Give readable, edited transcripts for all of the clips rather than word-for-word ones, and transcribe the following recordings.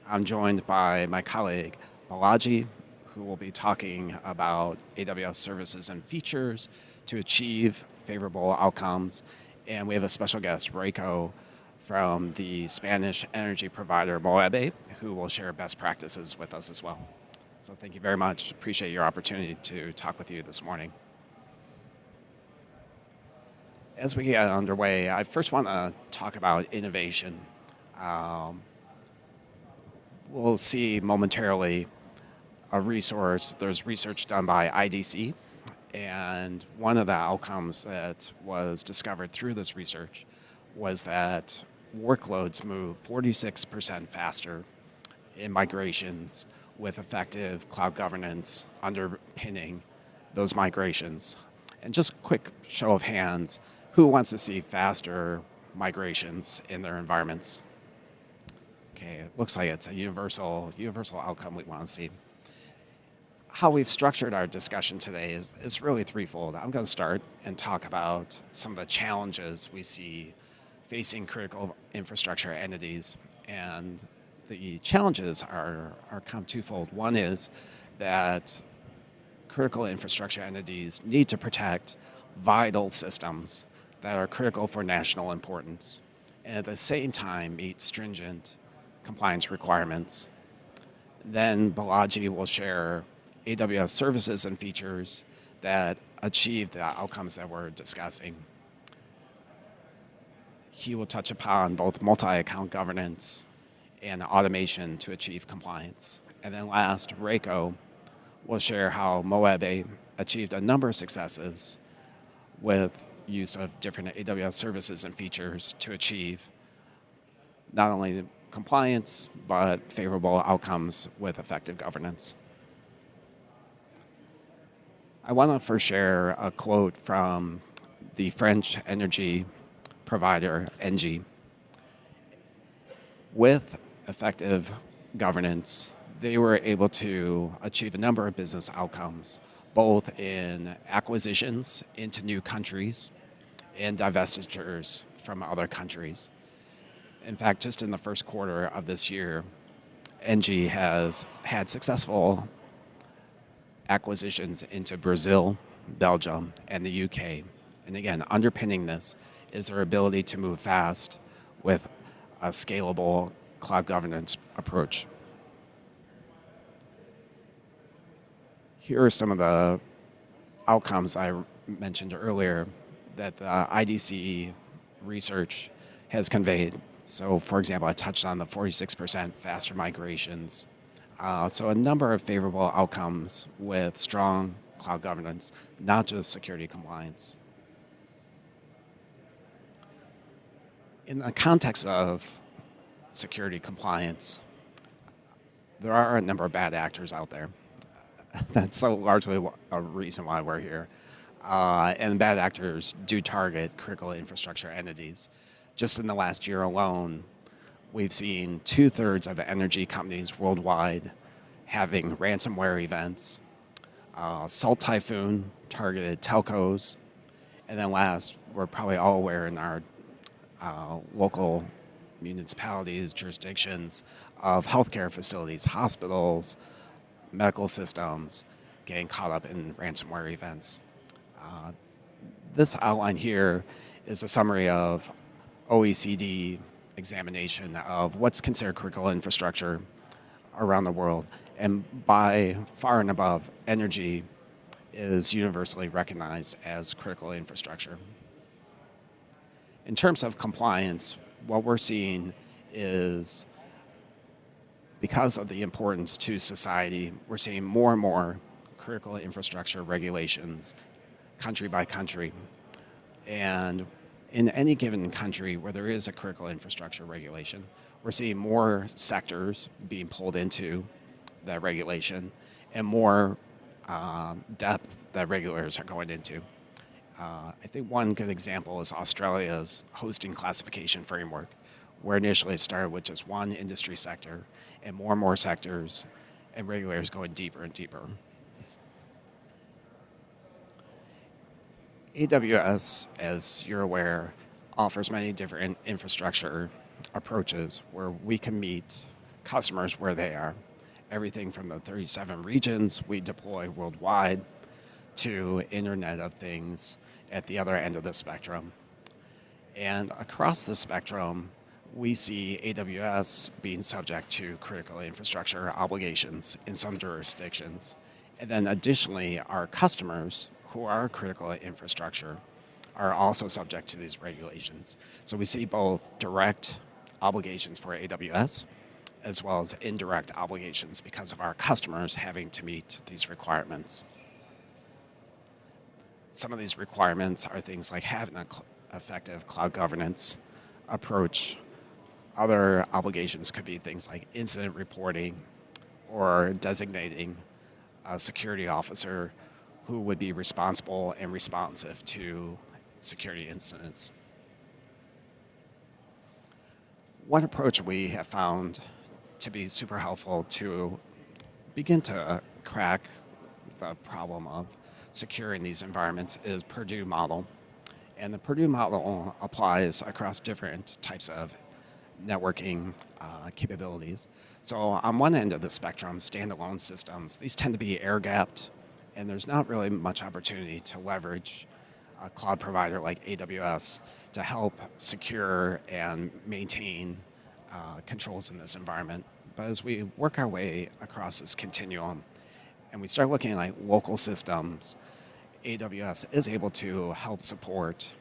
I'm joined by my colleague, Balaji, who will be talking about AWS services and features to achieve favorable outcomes. And we have a special guest, Reiko, from the Spanish energy provider Moeve, who will share best practices with us as well. So thank you very much. Appreciate your opportunity to talk with you this morning. As we get underway, I first want to talk about innovation. We'll see momentarily a resource. There's research done by IDC, and one of the outcomes that was discovered through this research was that workloads move 46% faster in migrations with effective cloud governance underpinning those migrations. And just quick show of hands, who wants to see faster migrations in their environments? Okay, it looks like it's a universal outcome we want to see. How we've structured our discussion today is really threefold. I'm going to start and talk about some of the challenges we see facing critical infrastructure entities. And the challenges are kind of twofold. One is that critical infrastructure entities need to protect vital systems that are critical for national importance, and at the same time meet stringent compliance requirements. Then Balaji will share AWS services and features that achieve the outcomes that we're discussing. He will touch upon both multi-account governance and automation to achieve compliance. And then last, Reiko will share how Moeve achieved a number of successes with use of different AWS services and features to achieve not only compliance, but favorable outcomes with effective governance. I want to first share a quote from the French energy provider, Engie. With effective governance, they were able to achieve a number of business outcomes, both in acquisitions into new countries and divestitures from other countries. In fact, just in the first quarter of this year, Engie has had successful acquisitions into Brazil, Belgium, and the UK. And again, underpinning this is their ability to move fast with a scalable cloud governance approach. Here are some of the outcomes I mentioned earlier that the IDC research has conveyed. So, for example, I touched on the 46% faster migrations. So a number of favorable outcomes with strong cloud governance, not just security compliance. In the context of security compliance, there are a number of bad actors out there. That's so largely a reason why we're here. And bad actors do target critical infrastructure entities. Just in the last year alone, we've seen 2/3 of energy companies worldwide having ransomware events. Salt Typhoon targeted telcos. And then last, we're probably all aware in our local municipalities, jurisdictions of healthcare facilities, hospitals, medical systems getting caught up in ransomware events. This outline here is a summary of OECD examination of what's considered critical infrastructure around the world. And by far and above, energy is universally recognized as critical infrastructure. In terms of compliance, what we're seeing is, because of the importance to society, we're seeing more and more critical infrastructure regulations, country by country. And in any given country where there is a critical infrastructure regulation, we're seeing more sectors being pulled into that regulation and more depth that regulators are going into. I think one good example is Australia's hosting classification framework, where initially it started with just one industry sector and more sectors and regulators going deeper and deeper. AWS, as you're aware, offers many different infrastructure approaches where we can meet customers where they are. Everything from the 37 regions we deploy worldwide to Internet of Things at the other end of the spectrum. And across the spectrum, we see AWS being subject to critical infrastructure obligations in some jurisdictions. And then additionally, our customers who are critical infrastructure are also subject to these regulations. So we see both direct obligations for AWS as well as indirect obligations because of our customers having to meet these requirements. Some of these requirements are things like having an effective cloud governance approach. Other obligations could be things like incident reporting or designating a security officer who would be responsible and responsive to security incidents. One approach we have found to be super helpful to begin to crack the problem of securing these environments is Purdue model. And the Purdue model applies across different types of networking capabilities. So on one end of the spectrum, standalone systems, these tend to be air-gapped, and there's not really much opportunity to leverage a cloud provider like AWS to help secure and maintain controls in this environment. But as we work our way across this continuum and we start looking at like local systems, AWS is able to help support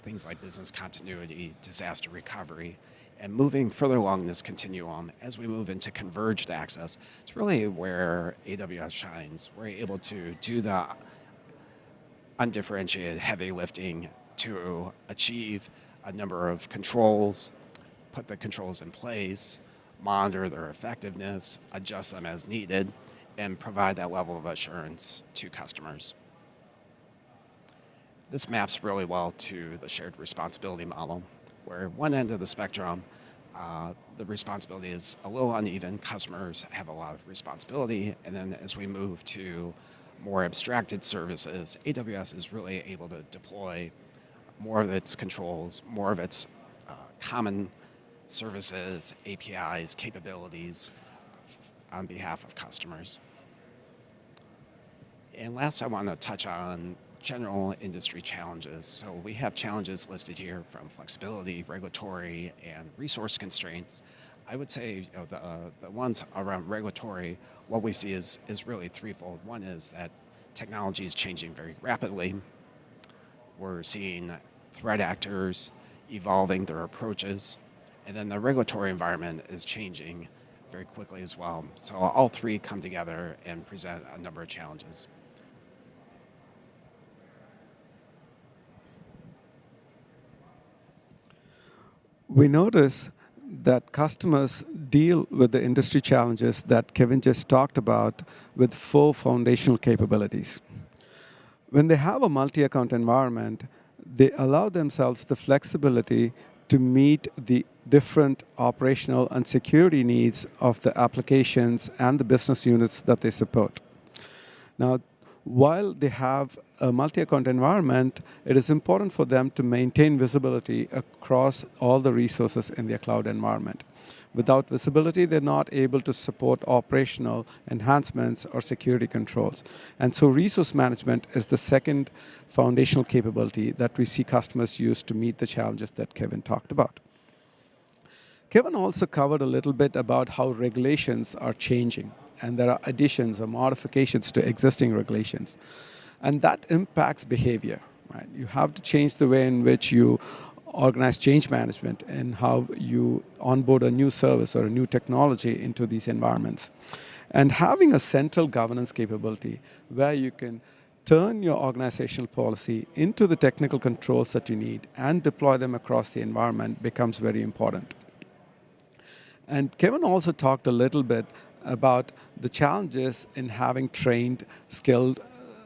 things like business continuity, disaster recovery, and moving further along this continuum as we move into converged access. It's really where AWS shines. We're able to do the undifferentiated heavy lifting to achieve a number of controls, put the controls in place, monitor their effectiveness, adjust them as needed, and provide that level of assurance to customers. This maps really well to the shared responsibility model, where one end of the spectrum, the responsibility is a little uneven. Customers have a lot of responsibility, and then as we move to more abstracted services, AWS is really able to deploy more of its controls, more of its common services, APIs, capabilities on behalf of customers. And last, I want to touch on general industry challenges. So we have challenges listed here from flexibility, regulatory, and resource constraints. I would say the ones around regulatory, what we see is really threefold. One is that technology is changing very rapidly. We're seeing threat actors evolving their approaches, and then the regulatory environment is changing very quickly as well. So all three come together and present a number of challenges. We notice that customers deal with the industry challenges that Kevin just talked about with 4 foundational capabilities. When they have a multi-account environment, they allow themselves the flexibility to meet the different operational and security needs of the applications and the business units that they support. Now, while they have a multi-account environment, it is important for them to maintain visibility across all the resources in their cloud environment. Without visibility, they're not able to support operational enhancements or security controls. And so resource management is the second foundational capability that we see customers use to meet the challenges that Kevin talked about. Kevin also covered a little bit about how regulations are changing, and there are additions or modifications to existing regulations. And that impacts behavior, right? You have to change the way in which you organize change management and how you onboard a new service or a new technology into these environments. And having a central governance capability where you can turn your organizational policy into the technical controls that you need and deploy them across the environment becomes very important. And Kevin also talked a little bit about the challenges in having trained, skilled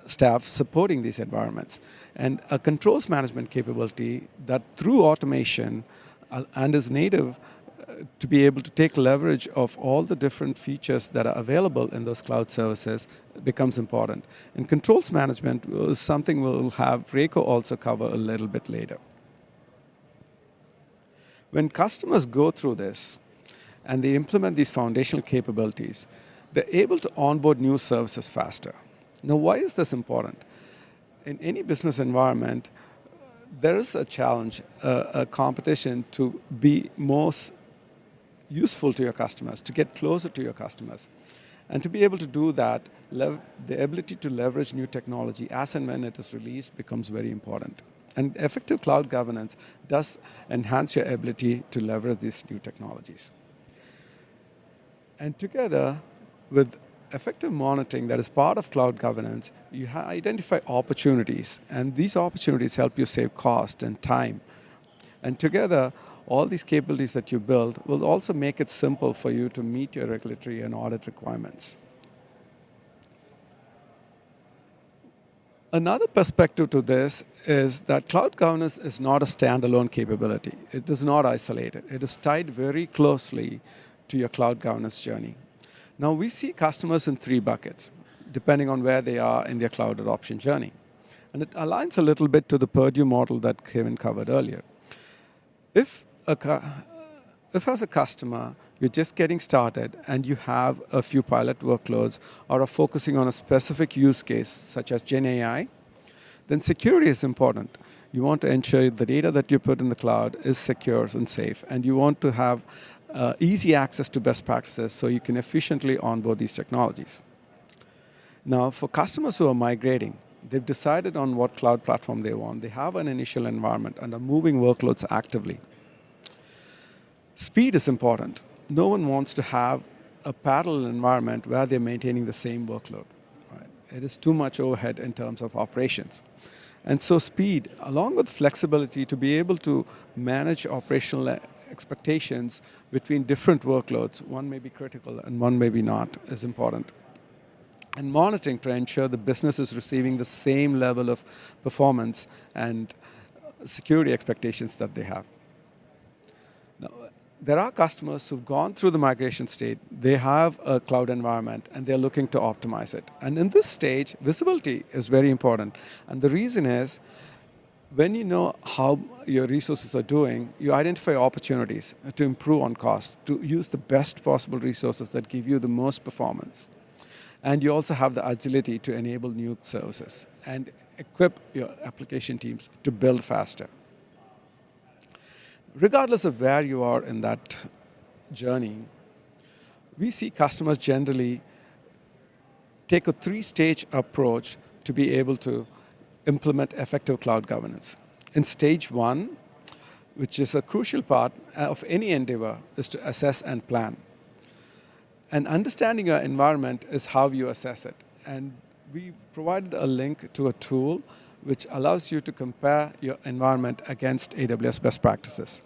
staff supporting these environments. And a controls management capability that through automation and is native to be able to take leverage of all the different features that are available in those cloud services becomes important. And controls management is something we'll have Reiko also cover a little bit later. When customers go through this, and they implement these foundational capabilities, they're able to onboard new services faster. Now, why is this important? In any business environment, there is a challenge, a competition to be most useful to your customers, to get closer to your customers. And to be able to do that, the ability to leverage new technology as and when it is released becomes very important. And effective cloud governance does enhance your ability to leverage these new technologies. And together with effective monitoring that is part of cloud governance, you identify opportunities, and these opportunities help you save cost and time. And together, all these capabilities that you build will also make it simple for you to meet your regulatory and audit requirements. Another perspective to this is that cloud governance is not a standalone capability. It is not isolated. It is tied very closely to your cloud governance journey. Now, we see customers in 3 buckets, depending on where they are in their cloud adoption journey. And it aligns a little bit to the Purdue model that Kevin covered earlier. If as a customer, you're just getting started and you have a few pilot workloads or are focusing on a specific use case, such as Gen AI, then security is important. You want to ensure the data that you put in the cloud is secure and safe, and you want to have easy access to best practices so you can efficiently onboard these technologies. Now, for customers who are migrating, they've decided on what cloud platform they want. They have an initial environment and are moving workloads actively. Speed is important. No one wants to have a parallel environment where they're maintaining the same workload. Right? It is too much overhead in terms of operations. And so speed, along with flexibility to be able to manage operational expectations between different workloads, one may be critical and one may be not, is important. And monitoring to ensure the business is receiving the same level of performance and security expectations that they have. Now, there are customers who've gone through the migration state, they have a cloud environment, and they're looking to optimize it. And in this stage, visibility is very important. And the reason is, when you know how your resources are doing, you identify opportunities to improve on cost, to use the best possible resources that give you the most performance. And you also have the agility to enable new services and equip your application teams to build faster. Regardless of where you are in that journey, we see customers generally take a 3-stage approach to be able to implement effective cloud governance. In stage 1, which is a crucial part of any endeavor, is to assess and plan. And understanding your environment is how you assess it. And we've provided a link to a tool which allows you to compare your environment against AWS best practices.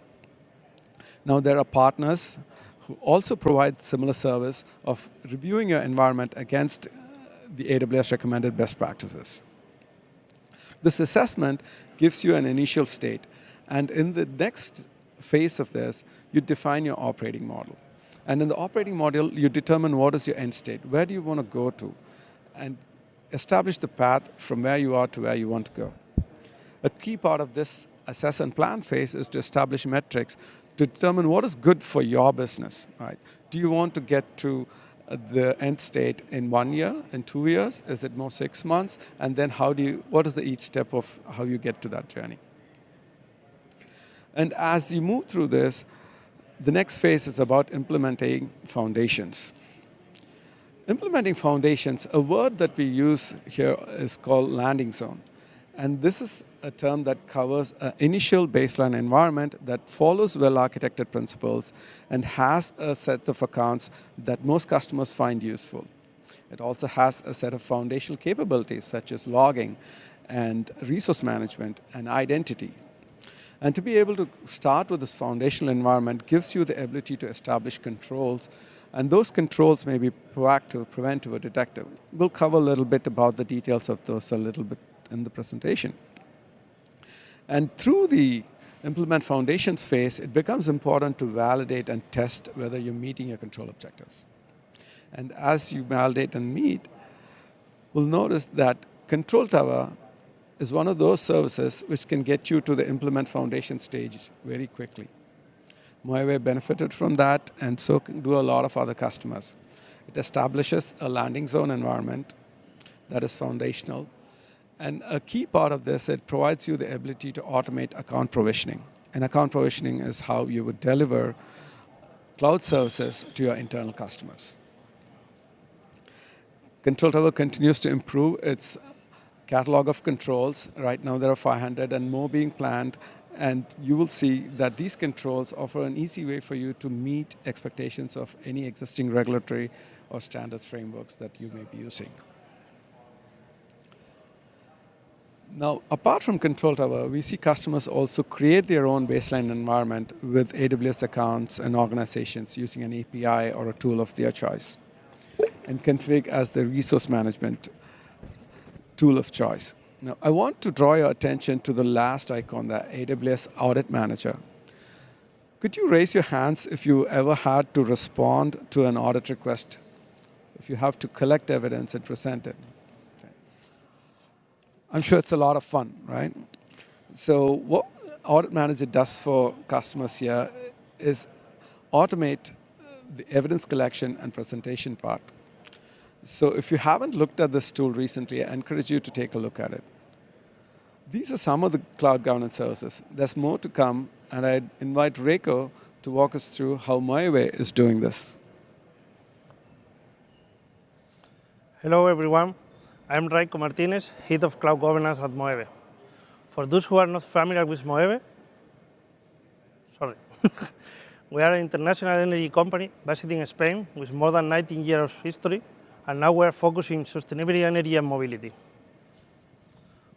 Now, there are partners who also provide similar service of reviewing your environment against the AWS recommended best practices. This assessment gives you an initial state, and in the next phase of this, you define your operating model. And in the operating model, you determine what is your end state, where do you want to go to, and establish the path from where you are to where you want to go. A key part of this assess and plan phase is to establish metrics to determine what is good for your business. Right? Do you want to get to the end state in 1 year, in 2 years? Is it more 6 months? And then what is each step of how you get to that journey? And as you move through this, the next phase is about implementing foundations. Implementing foundations, a word that we use here is called landing zone. And this is a term that covers an initial baseline environment that follows well-architected principles and has a set of accounts that most customers find useful. It also has a set of foundational capabilities such as logging and resource management and identity. And to be able to start with this foundational environment gives you the ability to establish controls, and those controls may be proactive, preventive, or detective. We'll cover a little bit about the details of those a little bit in the presentation. And through the implement foundations phase, it becomes important to validate and test whether you're meeting your control objectives. And as you validate and meet, we'll notice that Control Tower is one of those services which can get you to the implement foundation stage very quickly. Moeve benefited from that, and so do a lot of other customers. It establishes a landing zone environment that is foundational. And a key part of this, it provides you the ability to automate account provisioning. And account provisioning is how you would deliver cloud services to your internal customers. Control Tower continues to improve its catalog of controls. Right now there are 500 and more being planned. And you will see that these controls offer an easy way for you to meet expectations of any existing regulatory or standards frameworks that you may be using. Now, apart from Control Tower, we see customers also create their own baseline environment with AWS accounts and organizations using an API or a tool of their choice, and config as the resource management tool of choice. Now, I want to draw your attention to the last icon, the AWS Audit Manager. Could you raise your hands if you ever had to respond to an audit request, if you have to collect evidence and present it? I'm sure it's a lot of fun, right? So what Audit Manager does for customers here is automate the evidence collection and presentation part. So if you haven't looked at this tool recently, I encourage you to take a look at it. These are some of the cloud governance services. There's more to come, and I'd invite Reiko to walk us through how Moeve is doing this. Hello, everyone. I'm Reiko Martinez, Head of Cloud Governance at Moeve. For those who are not familiar with Moeve, we are an international energy company based in Spain with more than 19 years of history, and now we are focusing on sustainability, energy, and mobility.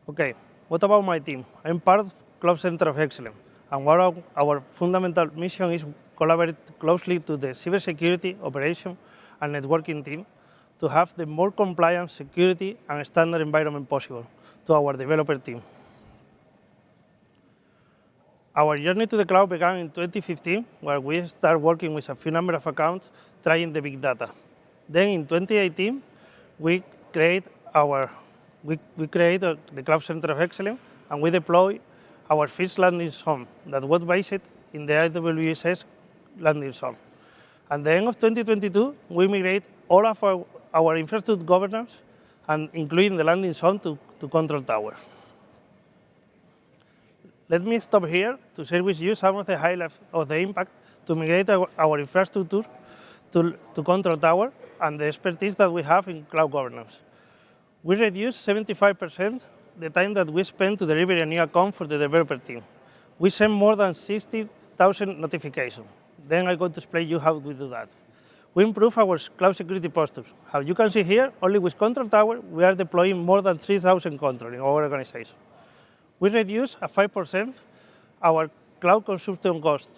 Okay, what about my team? I'm part of Cloud Center of Excellence, and one of our fundamental mission is collaborate closely to the cybersecurity, operation, and networking team to have the more compliant security and standard environment possible to our developer team. Our journey to the cloud began in 2015, where we started working with a few number of accounts trying the big data. Then in 2018, we created the Cloud Center of Excellence, and we deployed our first landing zone that was based in the AWS landing zone. At the end of 2022, we migrated all of our infrastructure governance, and including the landing zone to Control Tower. Let me stop here to share with you some of the highlights of the impact to migrate our infrastructure to Control Tower and the expertise that we have in cloud governance. We reduced 75% the time that we spend to deliver a new account for the developer team. We send more than 60,000 notifications. Then I'm going to explain you how we do that. We improve our cloud security postures. As you can see here, only with Control Tower, we are deploying more than 3,000 controls in our organization. We reduce at 5% our cloud consumption cost,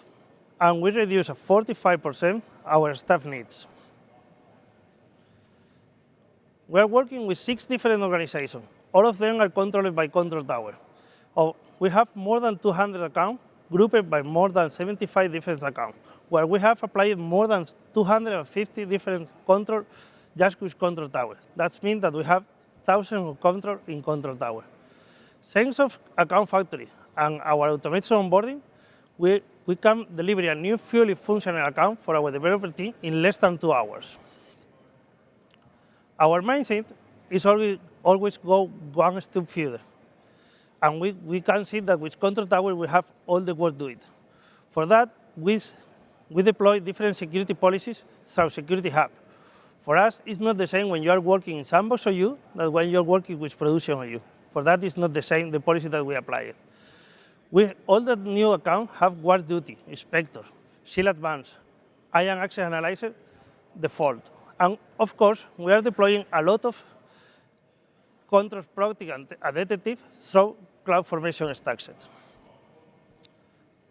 and we reduce at 45% our staff needs. We are working with 6 different organizations. All of them are controlled by Control Tower. We have more than 200 accounts, grouped by more than 75 different accounts, where we have applied more than 250 different controls just with Control Tower. That means that we have thousands of controls in Control Tower. Thanks of Account Factory and our automation onboarding, we can deliver a new fully functional account for our developer team in less than 2 hours. Our mindset is always go one step further. And we can see that with Control Tower, we have all the work to do it. For that, we deploy different security policies through Security Hub. For us, it's not the same when you are working in Sandbox OU than when you're working with Production OU. For that, it's not the same, the policy that we apply it. All the new accounts have Guard Duty, Inspector, Shield Advance, IAM Access Analyzer, Default. And of course, we are deploying a lot of controls proactive and detective through Cloud Formation Stack Set.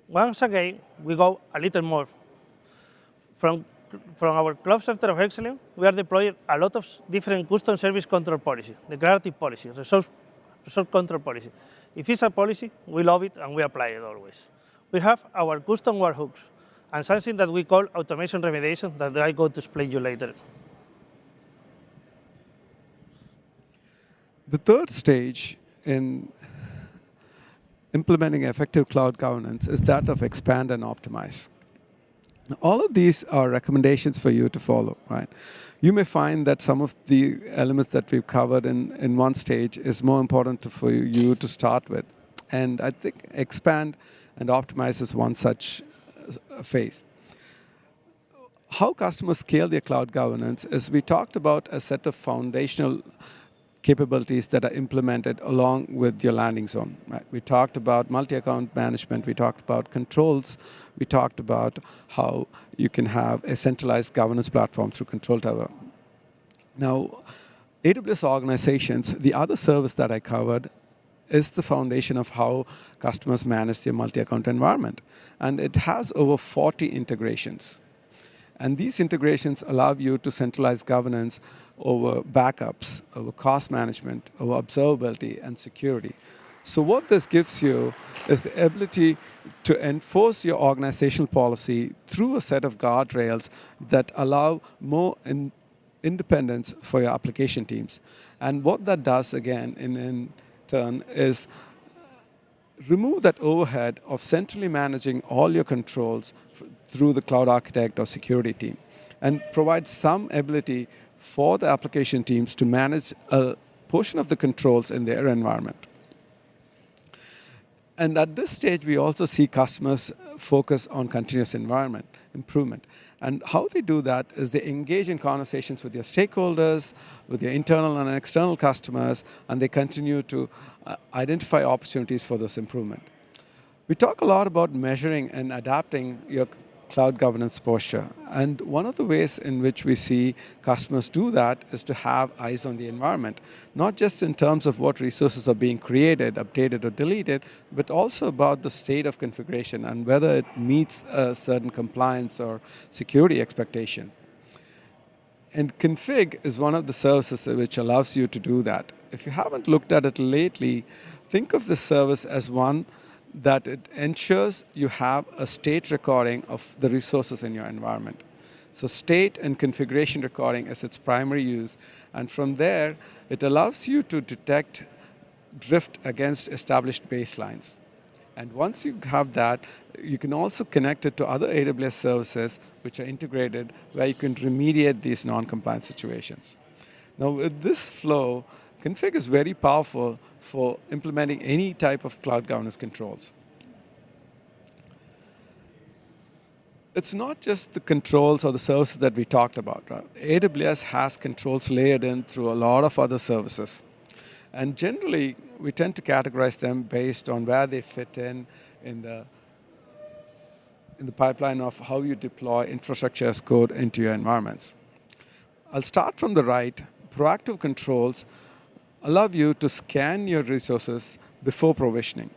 Once again, we go a little more. From our Cloud Center of Excellence, we are deploying a lot of different custom service control policies, declarative policy, resource control policy. If it's a policy, we love it and we apply it always. We have our custom webhooks and something that we call automation remediation that I go to explain you later. The third stage in implementing effective cloud governance is that of expand and optimize. All of these are recommendations for you to follow, right? You may find that some of the elements that we've covered in one stage is more important for you to start with. And I think expand and optimize is one such phase. How customers scale their cloud governance is we talked about a set of foundational capabilities that are implemented along with your landing zone. Right? We talked about multi-account management. We talked about controls. We talked about how you can have a centralized governance platform through Control Tower. Now, AWS organizations, the other service that I covered is the foundation of how customers manage their multi-account environment. And it has over 40 integrations. And these integrations allow you to centralize governance over backups, over cost management, over observability and security. So what this gives you is the ability to enforce your organizational policy through a set of guardrails that allow more independence for your application teams. And what that does, again, in turn, is remove that overhead of centrally managing all your controls through the cloud architect or security team and provide some ability for the application teams to manage a portion of the controls in their environment. And at this stage, we also see customers focus on continuous environment improvement. And how they do that is they engage in conversations with their stakeholders, with their internal and external customers, and they continue to identify opportunities for this improvement. We talk a lot about measuring and adapting your cloud governance posture. And one of the ways in which we see customers do that is to have eyes on the environment, not just in terms of what resources are being created, updated, or deleted, but also about the state of configuration and whether it meets a certain compliance or security expectation. And config is one of the services which allows you to do that. If you haven't looked at it lately, think of this service as one that it ensures you have a state recording of the resources in your environment. So state and configuration recording is its primary use. And from there, it allows you to detect drift against established baselines. And once you have that, you can also connect it to other AWS services which are integrated where you can remediate these non-compliant situations. Now with this flow, config is very powerful for implementing any type of cloud governance controls. It's not just the controls or the services that we talked about. Right? AWS has controls layered in through a lot of other services. And generally, we tend to categorize them based on where they fit in the pipeline of how you deploy infrastructure as code into your environments. I'll start from the right. Proactive controls allow you to scan your resources before provisioning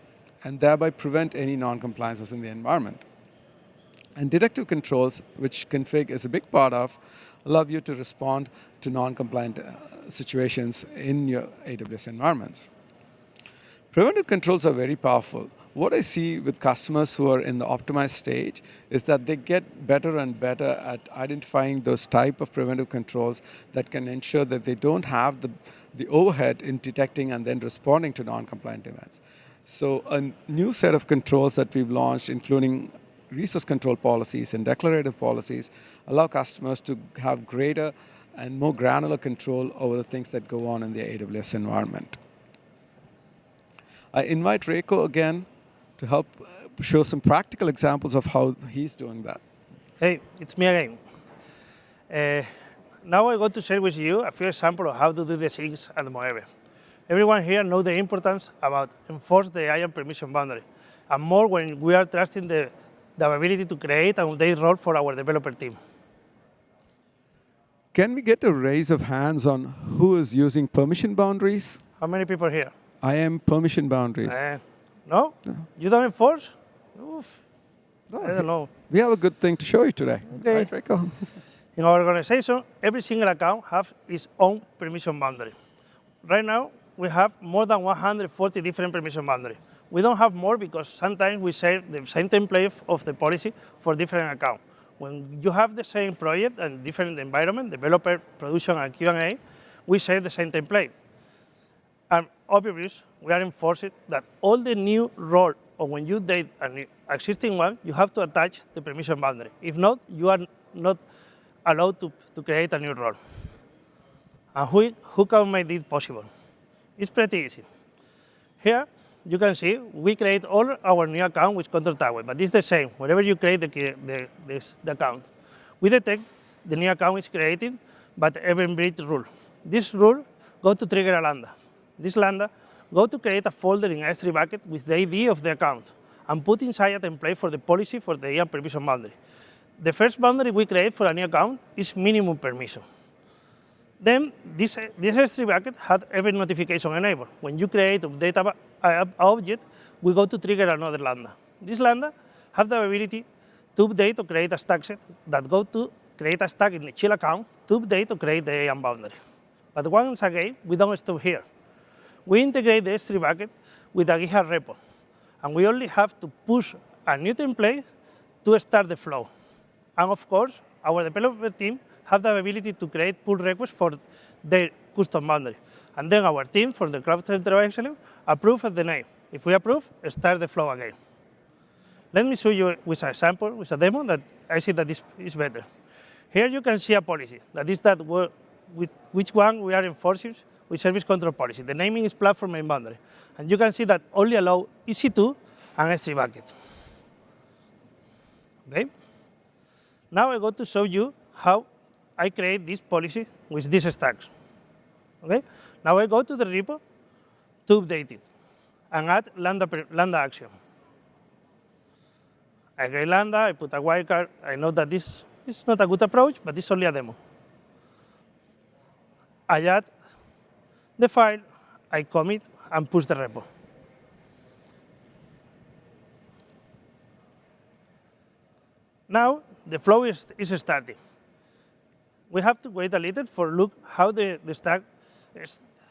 and thereby prevent any non-compliances in the environment. And directive controls, which config is a big part of, allow you to respond to non-compliant situations in your AWS environments. Preventive controls are very powerful. What I see with customers who are in the optimized stage is that they get better and better at identifying those type of preventive controls that can ensure that they don't have the overhead in detecting and then responding to non-compliant events. So a new set of controls that we've launched, including resource control policies and declarative policies, allow customers to have greater and more granular control over the things that go on in their AWS environment. I invite Reiko again to help show some practical examples of how he's doing that. Hey, it's me again. Now I'm going to share with you a few examples of how to do the things at Moeve. Everyone here knows the importance about enforce the agile permission boundary, and more when we are trusting the ability to create and update role for our developer team. Can we get a raise of hands on who is using permission boundaries? How many people here? I am permission boundaries. No? You don't enforce? Oof. No, I don't know. We have a good thing to show you today. Okay. Right, Reiko? In our organization, every single account has its own permission boundary. Right now, we have more than 140 different permission boundaries. We don't have more because sometimes we share the same template of the policy for different accounts. When you have the same project and different environment, developer, production, and Q&A, we share the same template. And obviously, we are enforcing that all the new role or when you update an existing one, you have to attach the permission boundary. If not, you are not allowed to create a new role. And who can make this possible? It's pretty easy. Here, you can see we create all our new account with Control Tower, but it's the same. Whenever you create the account, we detect the new account is created, but event breach rule. This rule go to trigger a Lambda. This Lambda go to create a folder in S3 bucket with the ID of the account and put inside a template for the policy for the EM permission boundary. The first boundary we create for a new account is minimum permission. Then this S3 bucket had event notification enabled. When you create update an object, we go to trigger another Lambda. This Lambda have the ability to update or create a stack set that go to create a stack in the chill account to update or create the AM boundary. But once again, we don't stop here. We integrate the S3 bucket with a GitHub repo, and we only have to push a new template to start the flow. And of course, our developer team have the ability to create pull requests for their custom boundary. And then our team for the Cloud Center of Excellence approve of the name. If we approve, start the flow again. Let me show you with a sample, with a demo that I see that is better. Here you can see a policy. That is that with which one we are enforcing with service control policy. The naming is platform main boundary. And you can see that only allow EC2 and S3 buckets. Okay? Now I go to show you how I create this policy with these stacks. Okay? Now I go to the repo to update it and add Lambda action. I create Lambda, I put a wildcard. I know that this is not a good approach, but it's only a demo. I add the file, I commit, and push the repo. Now the flow is starting. We have to wait a little for look how the stack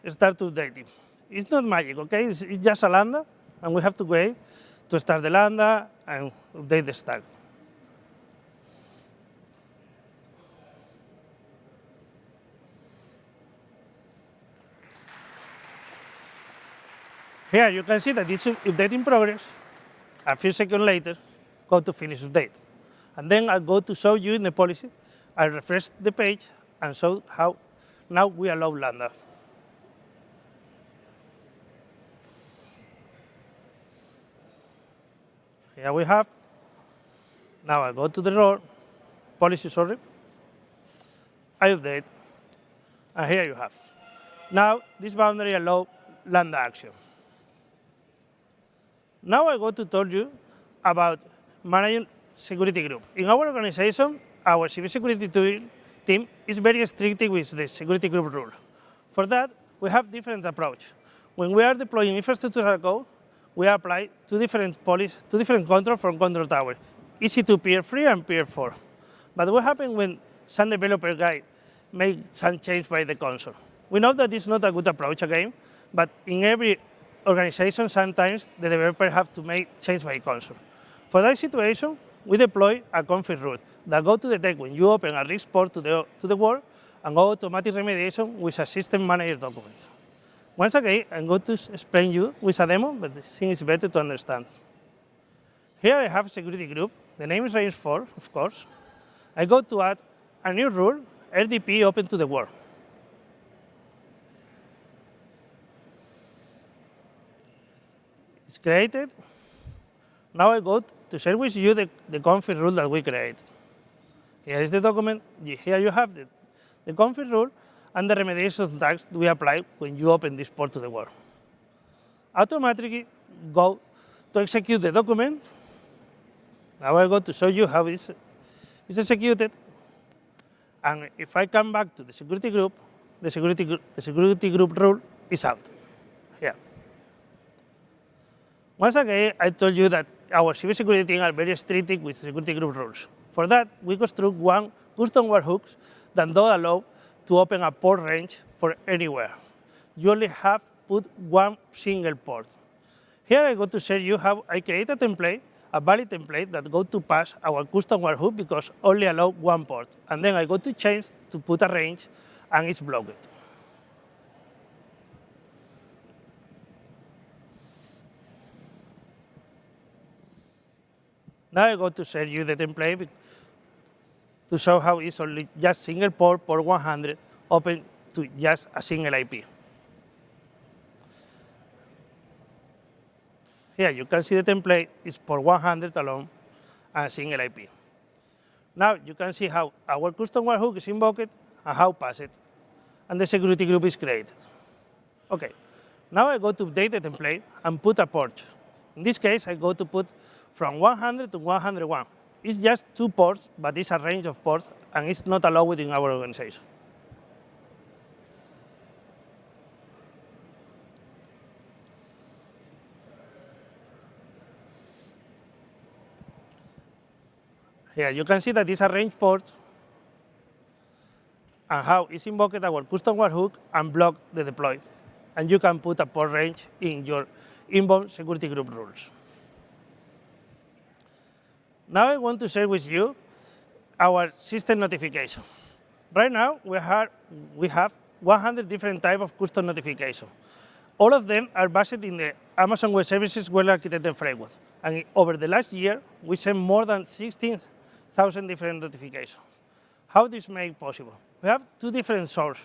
start to update it. It's not magic, okay? It's just a Lambda, and we have to wait to start the Lambda and update the stack. Here you can see that it's update in progress. A few seconds later, go to finish update. And then I go to show you in the policy. I refresh the page and show how now we allow Lambda. Here we have. Now I go to the role, policy, sorry. I update. And here you have. Now this boundary allows Lambda action. Now I go to tell you about managing security group. In our organization, our cybersecurity team is very strict with the security group rule. For that, we have different approach. When we are deploying infrastructure as code, we apply two different controls from Control Tower, EC2 peer 3 and peer 4. But what happens when some developer guy make some change by the console? We know that it's not a good approach again, but in every organization, sometimes the developer have to make change by console. For that situation, we deploy a config rule that go to detect when you open a risk port to the world and go automatic remediation with a system manager document. Once again, I'm going to explain you with a demo, but I think it's better to understand. Here I have a security group. The name is range 4, of course. I go to add a new rule, RDP open to the world. It's created. Now I go to share with you the config rule that we create. Here is the document. Here you have the config rule and the remediation tags we apply when you open this port to the world. Automatically go to execute the document. Now I go to show you how it's executed. And if I come back to the security group, the security group rule is out. Here. Once again, I told you that our cybersecurity team are very strict with security group rules. For that, we construct one custom webhooks that don't allow to open a port range for anywhere. You only have put one single port. Here I go to show you how I create a template, a valid template that go to pass our custom webhook because only allow one port. And then I go to change to put a range and it's blocked. Now I go to share you the template to show how it's only just single port 100 open to just a single IP. Here you can see the template is port 100 alone and a single IP. Now you can see how our custom webhook is invoked and how passed, and the security group is created. Okay, now I go to update the template and put a port. In this case, I go to put from 100 to 101. It's just 2 ports, but it's a range of ports, and it's not allowed within our organization. Here you can see that it's a range port and how it's invoked our custom webhook and block the deploy. And you can put a port range in your inbound security group rules. Now I want to share with you our system notification. Right now we have 100 different types of custom notification. All of them are based in the Amazon Web Services well-architected framework. And over the last year, we sent more than 16,000 different notifications. How this made possible? We have 2 different sources.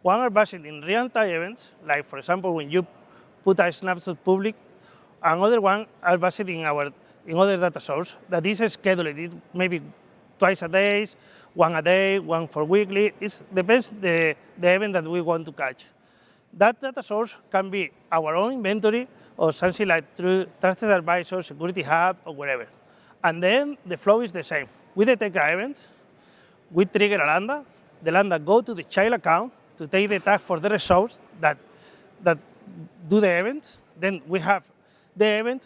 One are based in real-time events, like for example, when you put a snapshot public. Another one are based in other data source that is scheduled. It maybe twice a day, one a day, one for weekly. It depends the event that we want to catch. That data source can be our own inventory or something like through Trusted Advisor, Security Hub, or wherever. And then the flow is the same. We detect an event, we trigger a Lambda, the Lambda go to the child account to take the tag for the resource that do the event. Then we have the event,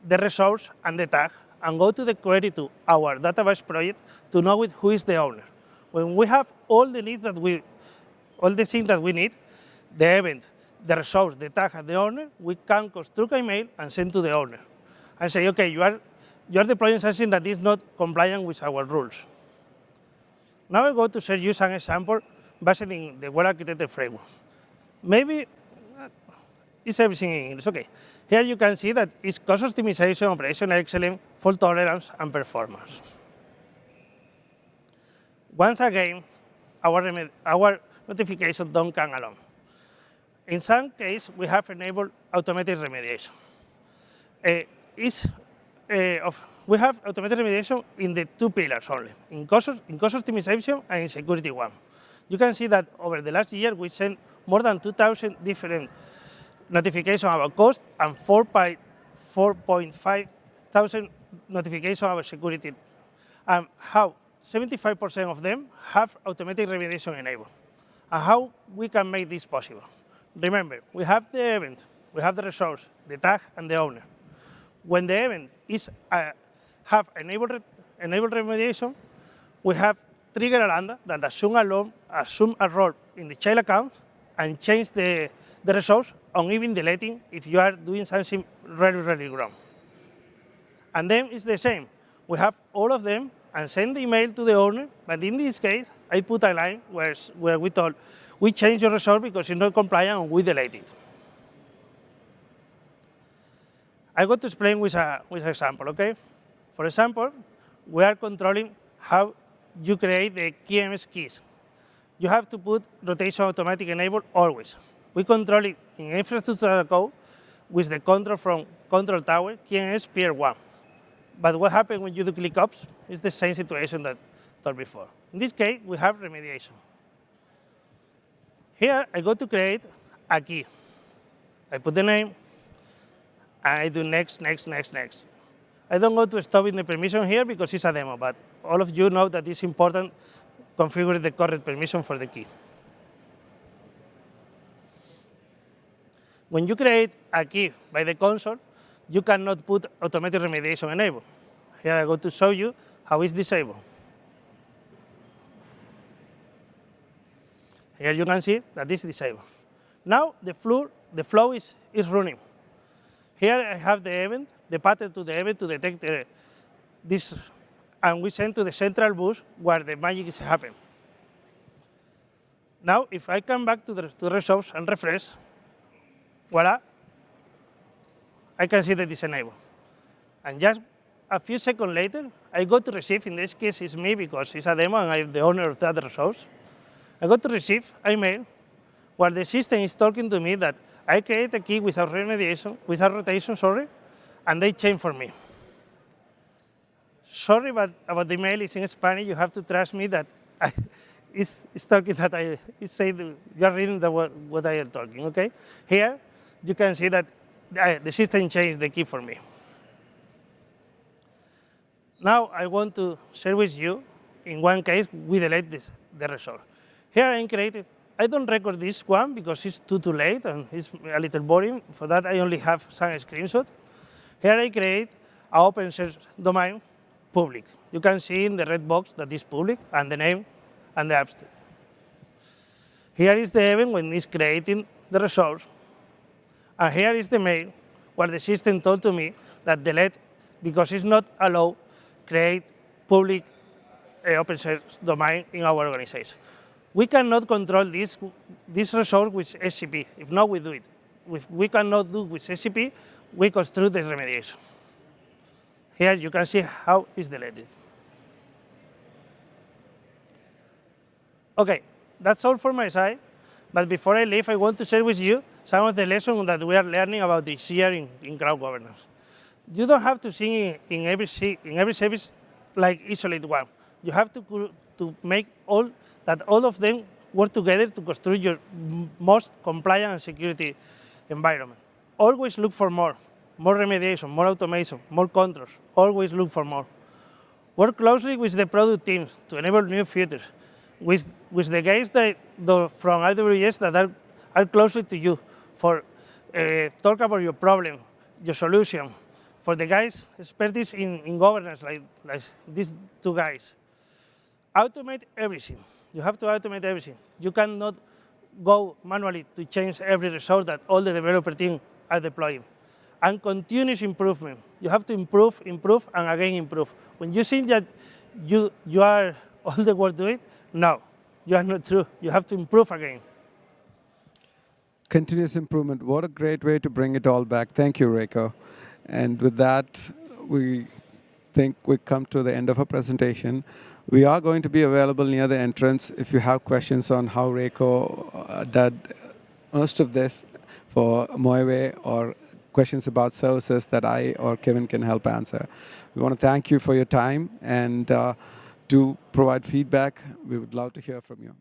the resource, and the tag, and go to the query to our database project to know who is the owner. When we have all the needs all the things that we need, the event, the resource, the tag, and the owner, we can construct an email and send to the owner and say, okay, you are deploying something that is not compliant with our rules. Now I go to share you some example based in the well-architected framework. Maybe it's everything in English. Okay. Here you can see that it's cost optimization, operational excellence, fault tolerance, and performance. Once again, our notifications don't come alone. In some cases, we have enabled automated remediation. We have automated remediation in the 2 pillars only, in cost optimization and in security one. You can see that over the last year, we sent more than 2,000 different notifications about cost and 4.5 thousand notifications about security. And how 75% of them have automatic remediation enabled. And how we can make this possible? Remember, we have the event, we have the resource, the tag, and the owner. When the event have enabled remediation, we have trigger a Lambda that assume a role in the child account and change the resource on even deleting if you are doing something really, really wrong. And then it's the same. We have all of them and send the email to the owner, but in this case, I put a line where we told, we change your resource because it's not compliant and we delete it. I got to explain with an example, okay? For example, we are controlling how you create the KMS keys. You have to put rotation automatic enable always. We control it in infrastructure code with the control from Control Tower, KMS Peer 1. But what happens when you do ClickOps is the same situation that I told before. In this case, we have remediation. Here, I go to create a key. I put the name, and I do next, next, next, next. I don't go to stop in the permission here because it's a demo, but all of you know that it's important to configure the correct permission for the key. When you create a key by the console, you cannot put automatic remediation enabled. Here I go to show you how it's disabled. Here you can see that it's disabled. Now the flow is running. Here I have the event, the pattern to the event to detect this, and we send to the central bus where the magic is happening. Now, if I come back to the resource and refresh, voila, I can see that it's enabled. And just a few seconds later, I go to receive, in this case it's me because it's a demo and I'm the owner of that resource. I go to receive an email where the system is talking to me that I create a key without remediation, without rotation, sorry, and they change for me. Sorry, but about the email is in Spanish. You have to trust me that it's talking that it's saying you are reading what I am talking. Okay. Here you can see that the system changed the key for me. Now I want to share with you. In one case, we delete the resource. Here I created. I don't record this one because it's too late and it's a little boring. For that, I only have some screenshot. Here I create an open source domain, public. You can see in the red box that is public and the name and the abstract. Here is the event when it's creating the resource. And here is the mail where the system told to me that delete because it's not allowed create public open source domain in our organization. We cannot control this resource with SCP. If not, we do it. If we cannot do with SCP, we construct the remediation. Here you can see how it's deleted. Okay, that's all for my side. But before I leave, I want to share with you some of the lessons that we are learning about this year in cloud governance. You don't have to sing in every service like isolate one. You have to make all of them work together to construct your most compliant and security environment. Always look for more remediation, more automation, more controls. Always look for more. Work closely with the product teams to enable new features. With the guys from AWS that are closely to you for talk about your problem, your solution. For the guys, expertise in governance, like these two guys. Automate everything. You have to automate everything. You cannot go manually to change every resource that all the developer team are deploying. And continuous improvement. You have to improve, and again improve. When you think that you are all the work to it, no, you are not true. You have to improve again. Continuous improvement. What a great way to bring it all back. Thank you, Reiko. And with that, we think we come to the end of our presentation. We are going to be available near the entrance if you have questions on how Reiko did most of this for Moeve or questions about services that I or Kevin can help answer. We want to thank you for your time and to provide feedback. We would love to hear from you.